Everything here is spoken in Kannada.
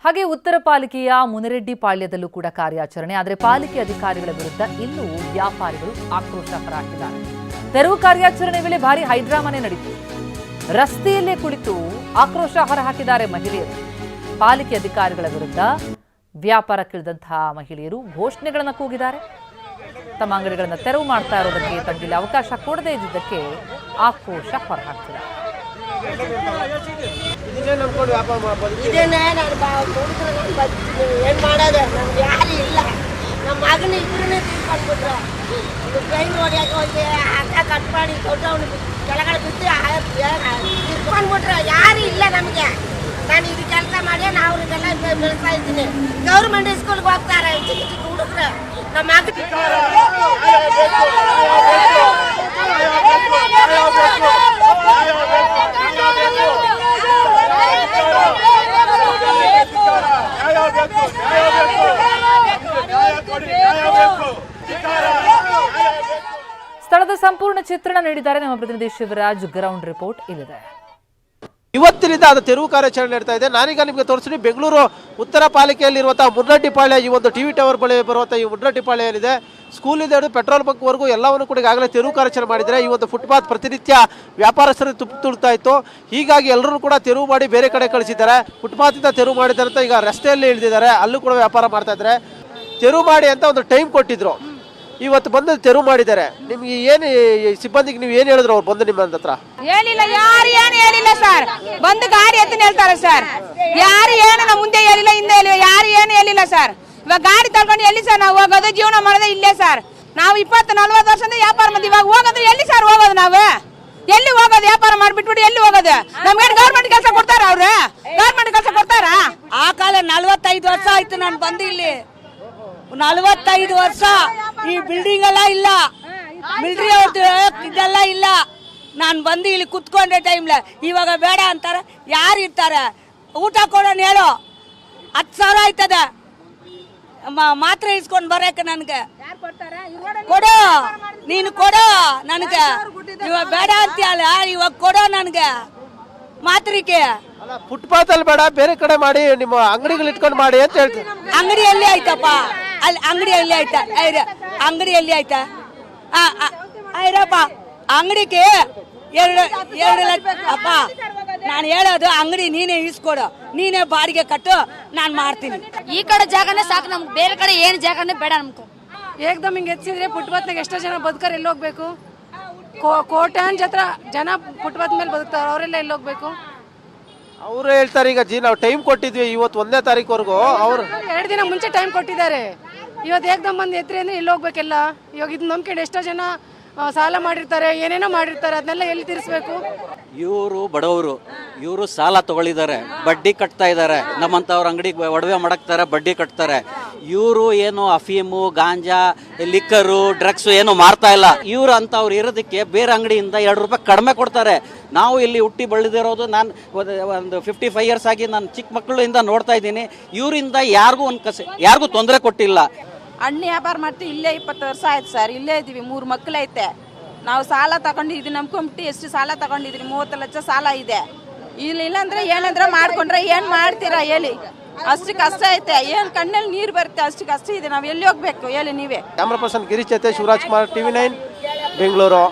ಹಾಗೆ ಉತ್ತರ ಪಾಲಿಕೆಯ ಮುನರೆಡ್ಡಿಪಾಳ್ಯದಲ್ಲೂ ಕೂಡ ಕಾರ್ಯಾಚರಣೆ. ಆದರೆ ಪಾಲಿಕೆ ಅಧಿಕಾರಿಗಳ ವಿರುದ್ಧ ಇನ್ನೂ ವ್ಯಾಪಾರಿಗಳು ಆಕ್ರೋಶ ಹೊರಹಾಕಿದ್ದಾರೆ. ತೆರವು ಕಾರ್ಯಾಚರಣೆ ವೇಳೆ ಭಾರಿ ಹೈಡ್ರಾಮಾನೆ ನಡೆಯಿತು. ರಸ್ತೆಯಲ್ಲೇ ಕುಳಿತು ಆಕ್ರೋಶ ಹೊರಹಾಕಿದ್ದಾರೆ ಮಹಿಳೆಯರು. ಪಾಲಿಕೆ ಅಧಿಕಾರಿಗಳ ವಿರುದ್ಧ ವ್ಯಾಪಾರಕ್ಕಿಳಿದಂತಹ ಮಹಿಳೆಯರು ಘೋಷಣೆಗಳನ್ನು ಕೂಗಿದ್ದಾರೆ. ತಮ್ಮ ಅಂಗಡಿಗಳನ್ನು ತೆರವು ಮಾಡ್ತಾ ಇರೋದಕ್ಕೆ, ತಮಗಿಲ್ಲಿ ಅವಕಾಶ ಕೊಡದೇ ಇದ್ದಿದ್ದಕ್ಕೆ ಆಕ್ರೋಶ ಹೊರಹಾಕ್ತಿದ್ದಾರೆ. ಏನ್ ಮಾಡೋದು, ನಮ್ಗೆ ಯಾರು ಇಲ್ಲ. ನಮ್ಮ ಮಗನ ಇಬ್ಬರನ್ನೇ ತಿಳ್ಕೊಂಡ್ಬಿಟ್ರು. ಟ್ರೈನ್ ಹೊಡಿಯಾಕ ಹೋಗಿ ಅಕ್ಕ ಕಟ್ ಮಾಡಿ ದೊಡ್ಡವನು ಕೆಳಗಡೆ ಬಿಟ್ಟು ತಿಳ್ಕೊಂಡ್ಬಿಟ್ರು. ಯಾರು ಇಲ್ಲ ನಮಗೆ. ನಾನು ಇದು ಕೆಲಸ ಮಾಡಿ ನಾವು ಇದೆಲ್ಲ ಬೆಳೆಸ್ತಾ ಇದ್ದೀನಿ. ಗೌರ್ಮೆಂಟ್ ಸ್ಕೂಲ್ಗೆ ಹೋಗ್ತಾರೆ ಚಿಕ್ಕ ಚಿಕ್ಕ ಹುಡುಗರು. ನಮ್ಮ ಮಗ ಸ್ಥಳದ ಸಂಪೂರ್ಣ ಚಿತ್ರಣ ನೀಡಿದ್ದಾರೆ ನಮ್ಮ ಪ್ರತಿನಿಧಿ ಶಿವರಾಜ್. ಗ್ರೌಂಡ್ ರಿಪೋರ್ಟ್ ಇಲ್ಲಿದೆ. ಇವತ್ತಿನಿಂದ ಅದು ತೆರವು ಕಾರ್ಯಾಚರಣೆ ನಡೀತಾ ಇದೆ. ನಾನೀಗ ನಿಮಗೆ ತೋರಿಸ್ತೀನಿ, ಬೆಂಗಳೂರು ಉತ್ತರ ಪಾಲಿಕೆಯಲ್ಲಿರುವಂತಹ ಮುನ್ನಡ್ಡಿಪಾಳ್ಯ, ಈ ಒಂದು ಟಿವಿ ಟವರ್ ಬಳಿ ಬರುವಂತಹ ಈ ಮುನ್ನಡ್ಡಿಪಾಳ್ಯ ಏನಿದೆ, ಸ್ಕೂಲಿಂದ ಹಿಡಿದು ಪೆಟ್ರೋಲ್ ಬಂಕ್ವರೆಗೂ ಎಲ್ಲವನ್ನು ಕೂಡ ಈಗಾಗಲೇ ತೆರವು ಕಾರ್ಯಾಚರಣೆ ಮಾಡಿದರೆ ಈ ಒಂದು ಫುಟ್ಪಾತ್ ಪ್ರತಿನಿತ್ಯ ವ್ಯಾಪಾರಸ್ಥರು ತುಳ್ತಾ ಇತ್ತು. ಹೀಗಾಗಿ ಎಲ್ಲರೂ ಕೂಡ ತೆರವು ಮಾಡಿ ಬೇರೆ ಕಡೆ ಕಳಿಸಿದ್ದಾರೆ. ಫುಟ್ಪಾತಿಂದ ತೆರವು ಮಾಡಿದ್ದಾರೆ ಅಂತ ಈಗ ರಸ್ತೆಯಲ್ಲಿ ಇಳಿದಿದ್ದಾರೆ, ಅಲ್ಲೂ ಕೂಡ ವ್ಯಾಪಾರ ಮಾಡ್ತಾ ಇದ್ದಾರೆ. ತೆರವು ಮಾಡಿ ಅಂತ ಒಂದು ಟೈಮ್ ಕೊಟ್ಟಿದ್ರು, ಇವತ್ತು ಬಂದು ತೆರವು ಮಾಡಿದ್ದಾರೆ. ನಿಮ್ಗೆ ಏನು ಸಿಬ್ಬಂದಿಗೆ ನೀವು ಏನು ಹೇಳಿದ್ರು ಅವ್ರು ಬಂದು ನಿಮ್ಮ ಹತ್ರ? ಹೇಳಿಲ್ಲ, ಯಾರು ಏನು ಹೇಳಿಲ್ಲ ಸರ್. ಬಂದು ಗಾಡಿ ಎತ್ತಿನ ಹೇಳ್ತಾರೆ ಸರ್. ಯಾರು ಏನು ನಮ್ಮ ಮುಂದೆ ಹೇಳಿಲ್ಲ, ಹಿಂದೆ ಹೇಳಿಲ್ಲ, ಯಾರು ಏನು ಹೇಳಿಲ್ಲ ಸರ್. ಇವಾಗ ಗಾಡಿ ತಳ್ಕೊಂಡು ಎಲ್ಲಿ ಸರ್ ನಾವು ಹೋಗೋದು? ಜೀವನ ಮಾಡೋದೇ ಇಲ್ಲೇ ಸರ್. ನಾವು 20-40 ವರ್ಷದಿಂದ ವ್ಯಾಪಾರ ಮಾಡಿ ಇವಾಗ ಹೋಗೋದು ಎಲ್ಲಿ ಸರ್? ಹೋಗೋದು ನಾವು ಎಲ್ಲಿ ಹೋಗೋದು? ವ್ಯಾಪಾರ ಮಾಡಿಬಿಟ್ಬಿಟ್ಟು ಎಲ್ಲಿ ಹೋಗೋದು? ನಮ್ಗೆ ಗೌರ್ಮೆಂಟ್ ಕೆಲಸ ಕೊಡ್ತಾರ? ಅವ್ರು ಗೌರ್ಮೆಂಟ್ ಕೆಲಸ ಕೊಡ್ತಾರ? ಆ ಕಾಲ 45 ವರ್ಷ ಆಯ್ತು ನಾನು ಬಂದು ಇಲ್ಲಿ. 45 ವರ್ಷ ಈ ಬಿಲ್ಡಿಂಗ್ ಎಲ್ಲ ಇಲ್ಲ, ಮಿಲಿಟರಿ ಇದೆಲ್ಲ ಇಲ್ಲ. ನಾನು ಬಂದು ಇಲ್ಲಿ ಕುತ್ಕೊಂಡೆ ಟೈಮ್ಲ. ಇವಾಗ ಬೇಡ ಅಂತಾರೆ. ಯಾರು ಇರ್ತಾರೆ? ಊಟ ಕೊಡೋಣ ಹೇಳು. 10,000 ಆಯ್ತದ ಮಾತ್ರ ಇಸ್ಕೊಂಡು ಬರಕ್ಕೆ. ನನ್ಗೆ ಕೊಡು, ನೀನು ಕೊಡು ನನಗೆ. ಇವಾಗ ಬೇಡ ಅಂತೀಯಲ್ಲ, ಇವಾಗ ಕೊಡೋ ನನ್ಗೆ ಮಾತ್ರಿಕೆ. ಫುಟ್ಪಾತ್ ಅಲ್ಲಿ ಬೇಡ, ಬೇರೆ ಕಡೆ ಮಾಡಿ, ನಿಮ್ಮ ಅಂಗಡಿಗಳು ಇಟ್ಕೊಂಡು ಮಾಡಿ ಅಂತ ಹೇಳ್ತೀನಿ. ಅಂಗಡಿಯಲ್ಲಿ ಆಯ್ತಪ್ಪ, ಅಲ್ಲಿ ಅಂಗಡಿಯಲ್ಲಿ ಆಯ್ತಾ? ಅಂಗಡಿಯಲ್ಲಿ ಆಯ್ತಾ? ಐರಪ್ಪ ಅಂಗಡಿಗೆ 2 ಲಕ್ಷ ಅಪ್ಪ. ನಾನು ಹೇಳೋದು ಅಂಗಡಿ ನೀನೇ ಇಸ್ಕೊಡು, ನೀನೇ ಬಾಡಿಗೆ ಕಟ್ಟು, ನಾನು ಮಾಡ್ತೀನಿ. ಈ ಕಡೆ ಜಾಗನೇ ಸಾಕು ನಮ್ಗೆ, ಬೇರೆ ಕಡೆ ಏನು ಜಾಗನೇ ಬೇಡ ನಮ್ಗೆ. ಏಕದಮ್ ಹಿಂಗೆ ಎತ್ತಿದ್ರೆ ಫುಟ್ಪಾತ್ನಾಗ ಎಷ್ಟೋ ಜನ ಬದುಕರ್ ಎಲ್ಲಿ ಹೋಗ್ಬೇಕು? ಕೋಟ್ಯಾನ್ ಜನ ಫುಟ್ಪಾತ್ ಮೇಲೆ ಬದುಕ್ತಾರೆ, ಅವರೆಲ್ಲ ಎಲ್ಲಿ ಹೋಗ್ಬೇಕು? ಅವ್ರು ಹೇಳ್ತಾರೆ ಈಗ ನಾವು ಟೈಮ್ ಕೊಟ್ಟಿದ್ವಿ ಇವತ್ತು 1ನೇ ತಾರೀಕುವರೆಗೂ. ಅವ್ರು 2 ದಿನ ಮುಂಚೆ ಟೈಮ್ ಕೊಟ್ಟಿದ್ದಾರೆ. ಇವತ್ತು ಏಕದಮ್ ಬಂದು ಎತ್ರಿ ಅಂದ್ರೆ ಎಲ್ಲಿ ಹೋಗ್ಬೇಕೆಲ್ಲ? ಇವಾಗ ಇದು ನಂಬಿಕೆ ಎಷ್ಟೋ ಜನ ಸಾಲ ಮಾಡಿರ್ತಾರೆ, ಏನೇನೋ ಮಾಡಿರ್ತಾರೆ, ಅದನ್ನೆಲ್ಲ ಎಲ್ಲಿ ತೀರಿಸ್ಬೇಕು? ಇವರು ಬಡವರು, ಇವರು ಸಾಲ ತಗೊಳ್ಳಿದ್ದಾರೆ, ಬಡ್ಡಿ ಕಟ್ತಾ ಇದ್ದಾರೆ. ನಮ್ಮಂಥವ್ರ ಅಂಗಡಿಗೆ ಒಡವೆ ಮಾಡಕ್ತಾರೆ, ಬಡ್ಡಿ ಕಟ್ತಾರೆ. ಇವರು ಏನು ಅಫೀಮು, ಗಾಂಜಾ, ಲಿಕ್ಕರು, ಡ್ರಗ್ಸು ಏನು ಮಾರ್ತಾ ಇಲ್ಲ. ಇವರು ಅಂತವ್ರು ಇರೋದಕ್ಕೆ ಬೇರೆ ಅಂಗಡಿಯಿಂದ 2 ರೂಪಾಯಿ ಕಡಿಮೆ ಕೊಡ್ತಾರೆ. ನಾವು ಇಲ್ಲಿ ಹುಟ್ಟಿ ಬೆಳೆದಿರೋದು, ನಾನು ಒಂದು 55 ಇಯರ್ಸ್ ಆಗಿ ನಾನು ಚಿಕ್ಕ ಮಕ್ಕಳಿಂದ ನೋಡ್ತಾ ಇದ್ದೀನಿ. ಇವರಿಂದ ಯಾರಿಗೂ ತೊಂದರೆ ಕೊಟ್ಟಿಲ್ಲ. ಹಣ್ಣು ವ್ಯಾಪಾರ ಮಾಡ್ತೀವಿ, ಇಲ್ಲೇ 20 ವರ್ಷ ಆಯ್ತು ಸರ್. ಇಲ್ಲೇ ಇದ್ದೀವಿ, 3 ಮಕ್ಕಳೈತೆ. ನಾವು ಸಾಲ ತಗೊಂಡಿದ್ವಿ, ನಂಬ್ಕೊಂಬಿಟ್ಟು ಎಷ್ಟು ಸಾಲ ತಗೊಂಡಿದ್ರಿ? 30 ಲಕ್ಷ ಸಾಲ ಇದೆ. ಇಲ್ಲಾಂದ್ರೆ ಏನಂದ್ರೆ ಮಾಡ್ಕೊಂಡ್ರೆ ಏನು ಮಾಡ್ತೀರಾ ಹೇಳಿ? ಅಷ್ಟು ಕಷ್ಟ ಐತೆ, ಏನು ಕಣ್ಣಲ್ಲಿ ನೀರು ಬರುತ್ತೆ, ಅಷ್ಟು ಕಷ್ಟ ಇದೆ. ನಾವು ಎಲ್ಲಿ ಹೋಗ್ಬೇಕು ಹೇಳಿ ನೀವೇ? ಕ್ಯಾಮ್ರಾ ಪರ್ಸನ್ ಗಿರೀಶ್ ಜೊತೆ ಶಿವರಾಜ್ ಕುಮಾರ್, TV9 ಬೆಂಗಳೂರು.